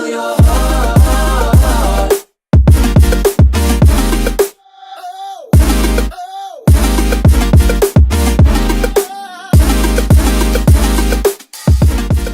steal your heart.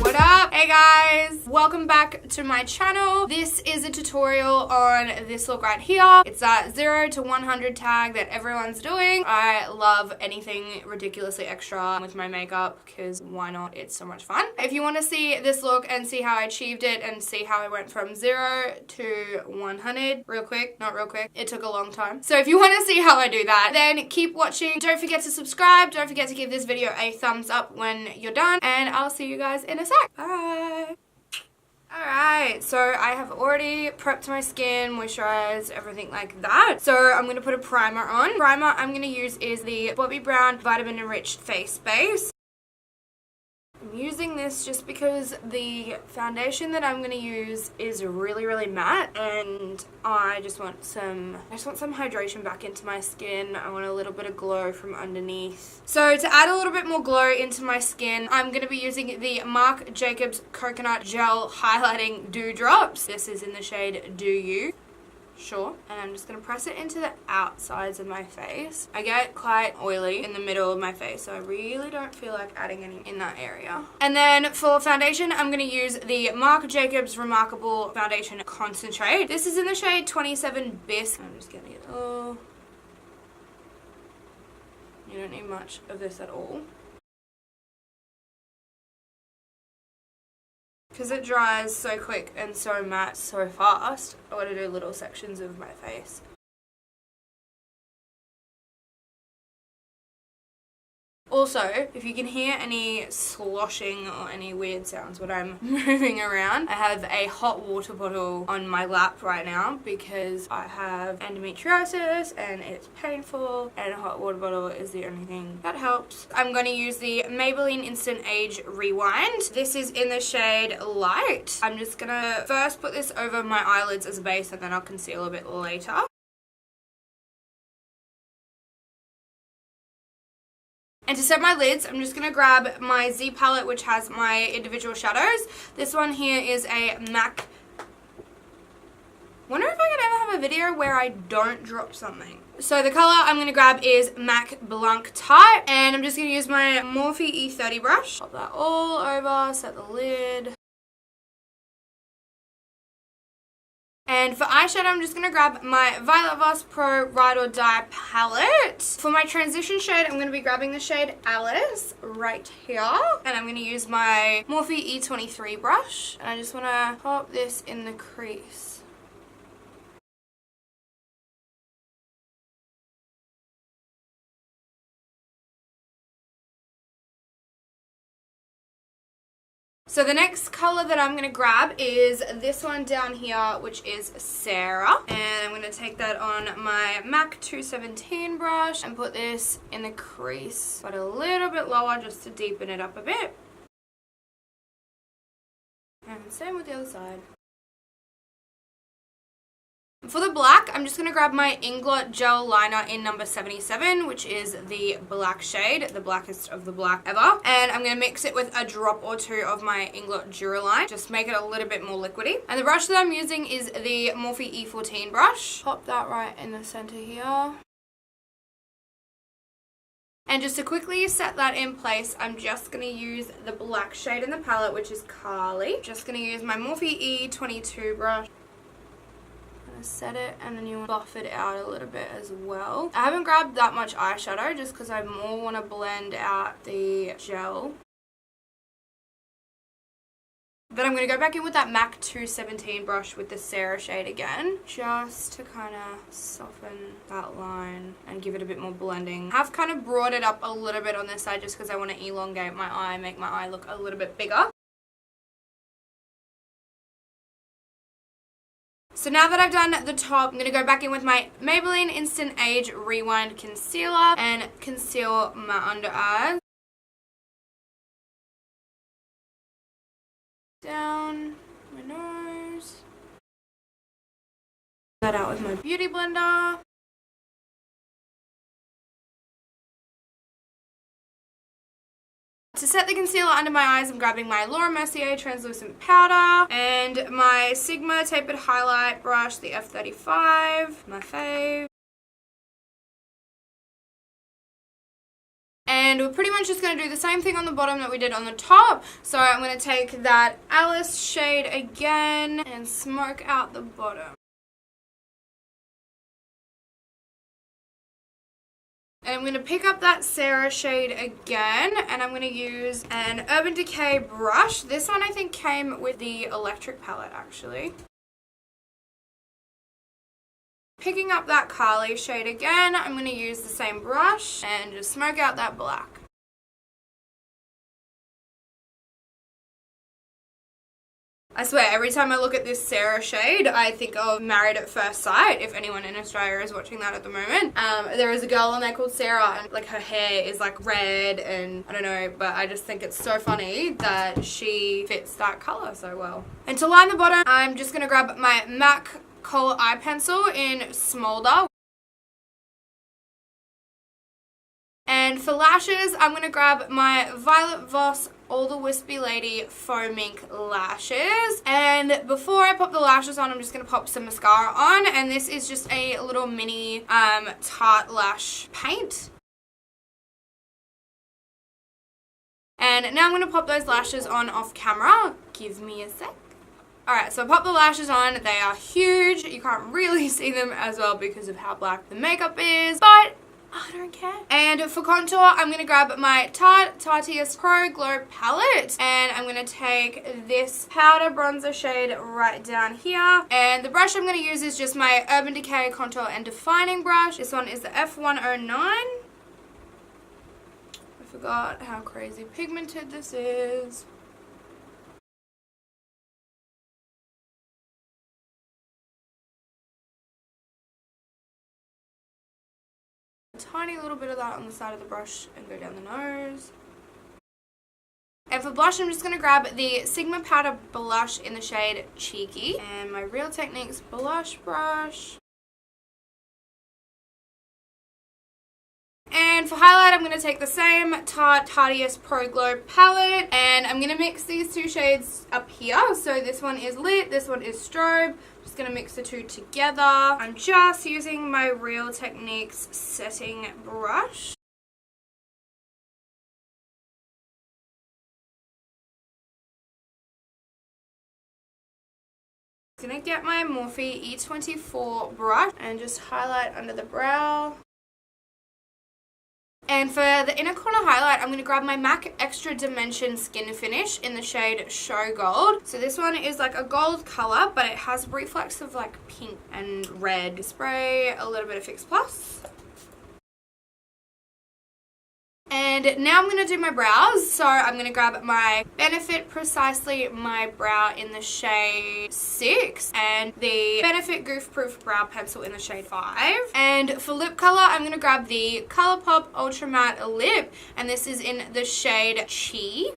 What up? Hey guys, welcome back to my channel. This is a tutorial on this look right here. It's that 0 to 100 tag that everyone's doing. I love anything ridiculously extra with my makeup because why not? It's so much fun. If you want to see this look and see how I achieved it and see how I went from 0 to 100 real quick, not real quick, it took a long time. So if you want to see how I do that, then keep watching. Don't forget to subscribe. Don't forget to give this video a thumbs up when you're done, and I'll see you guys in a sec. Bye. Alright, so I have already prepped my skin, moisturized, everything like that. So I'm going to put a primer on. Primer I'm going to use is the Bobbi Brown Vitamin Enriched Face Base. I'm using this just because the foundation that I'm going to use is really matte, and I just want some hydration back into my skin. I want a little bit of glow from underneath. So to add a little bit more glow into my skin, I'm going to be using the Marc Jacobs Coconut Gel Highlighting Dewdrops. This is in the shade Do You. Sure. And I'm just going to press it into the outsides of my face. I get quite oily in the middle of my face, so I really don't feel like adding any in that area. And then for foundation, I'm going to use the Marc Jacobs Remarkable Foundation Concentrate. This is in the shade 27 Bisque. I'm just getting it all. You don't need much of this at all, because it dries so quick and so matte so fast. I want to do little sections of my face. Also, if you can hear any sloshing or any weird sounds when I'm moving around, I have a hot water bottle on my lap right now because I have endometriosis and it's painful, and a hot water bottle is the only thing that helps. I'm going to use the Maybelline Instant Age Rewind. This is in the shade Light. I'm just going to first put this over my eyelids as a base, and then I'll conceal a bit later. And to set my lids, I'm just going to grab my Z palette, which has my individual shadows. This one here is a MAC. Wonder if I could ever have a video where I don't drop something. So the color I'm going to grab is MAC Blanc Tarte, and I'm just going to use my Morphe E30 brush. Pop that all over, set the lid. And for eyeshadow, I'm just going to grab my Violet Voss Pro Ride or Die palette. For my transition shade, I'm going to be grabbing the shade Alice right here. And I'm going to use my Morphe E23 brush. And I just want to pop this in the crease. So the next color that I'm going to grab is this one down here, which is Sarah. And I'm going to take that on my MAC 217 brush and put this in the crease, but a little bit lower just to deepen it up a bit. And same with the other side. For the black, I'm just going to grab my Inglot Gel Liner in number 77, which is the black shade, the blackest of the black ever. And I'm going to mix it with a drop or two of my Inglot Duraline, just make it a little bit more liquidy. And the brush that I'm using is the Morphe E14 brush. Pop that right in the center here. And just to quickly set that in place, I'm just going to use the black shade in the palette, which is Carly. Just going to use my Morphe E22 brush. Set it, and then you buff it out a little bit as well. I haven't grabbed that much eyeshadow just because I more want to blend out the gel. Then I'm going to go back in with that MAC 217 brush with the Sarah shade again, just to kind of soften that line and give it a bit more blending. I've kind of brought it up a little bit on this side just because I want to elongate my eye, make my eye look a little bit bigger. So now that I've done the top, I'm going to go back in with my Maybelline Instant Age Rewind Concealer and conceal my under eyes. Down my nose. That out with my beauty blender. To set the concealer under my eyes, I'm grabbing my Laura Mercier translucent powder and my Sigma tapered highlight brush, the F35, my fave. And we're pretty much just going to do the same thing on the bottom that we did on the top. So I'm going to take that Alice shade again and smoke out the bottom. And I'm going to pick up that Sarah shade again, and I'm going to use an Urban Decay brush. This one I think came with the electric palette actually. Picking up that Carly shade again, I'm going to use the same brush and just smoke out that black. I swear, every time I look at this Sarah shade, I think of Married at First Sight, if anyone in Australia is watching that at the moment. There is a girl on there called Sarah, and like her hair is like red, and I don't know, but I just think it's so funny that she fits that color so well. And to line the bottom, I'm just going to grab my MAC Kohl eye pencil in Smolder. And for lashes, I'm going to grab my Violet Voss All the Wispy Lady Faux Mink lashes. And before I pop the lashes on, I'm just going to pop some mascara on. And this is just a little mini Tarte lash paint. And now I'm going to pop those lashes on off camera. Give me a sec. Alright, so I pop the lashes on. They are huge. You can't really see them as well because of how black the makeup is, but I don't care. And for contour, I'm going to grab my Tarte Tarteist Pro Glow palette, and I'm going to take this powder bronzer shade right down here. And the brush I'm going to use is just my Urban Decay Contour and Defining brush. This one is the F109. I forgot how crazy pigmented this is. A tiny little bit of that on the side of the brush and go down the nose. And for blush, I'm just going to grab the Sigma Powder Blush in the shade Cheeky and my Real Techniques blush brush. And for highlight, I'm going to take the same Tarte Tarteist Pro Glow palette, and I'm going to mix these two shades up here. So this one is Lit, this one is Strobe. I'm just going to mix the two together. I'm just using my Real Techniques setting brush. I'm going to get my Morphe E24 brush and just highlight under the brow. And for the inner corner highlight, I'm going to grab my MAC Extra Dimension Skin Finish in the shade Show Gold. So this one is like a gold color, but it has reflex of like pink and red. Spray a little bit of Fix Plus. And now I'm going to do my brows. So I'm going to grab my Benefit Precisely My Brow in the shade 6 and the Benefit Goof Proof Brow Pencil in the shade 5. And for lip color, I'm going to grab the ColourPop Ultra Matte Lip, and this is in the shade Chi.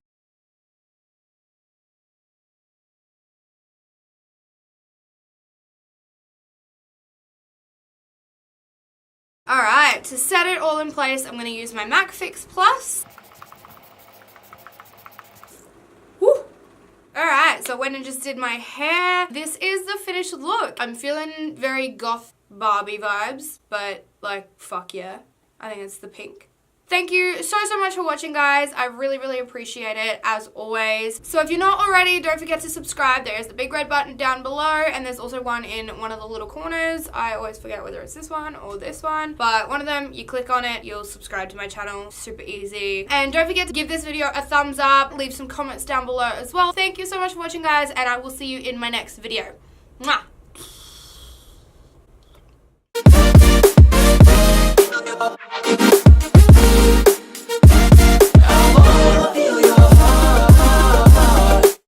Alright, to set it all in place, I'm going to use my MAC Fix Plus. Woo! Alright, so I went and just did my hair. This is the finished look. I'm feeling very goth Barbie vibes, but like, fuck yeah. I think it's the pink. Thank you so much for watching, guys. I really appreciate it, as always. So if you're not already, don't forget to subscribe. There is the big red button down below, and there's also one in one of the little corners. I always forget whether it's this one or this one, but one of them, you click on it, you'll subscribe to my channel. Super easy. And don't forget to give this video a thumbs up, leave some comments down below as well. Thank you so much for watching, guys, and I will see you in my next video. Mwah!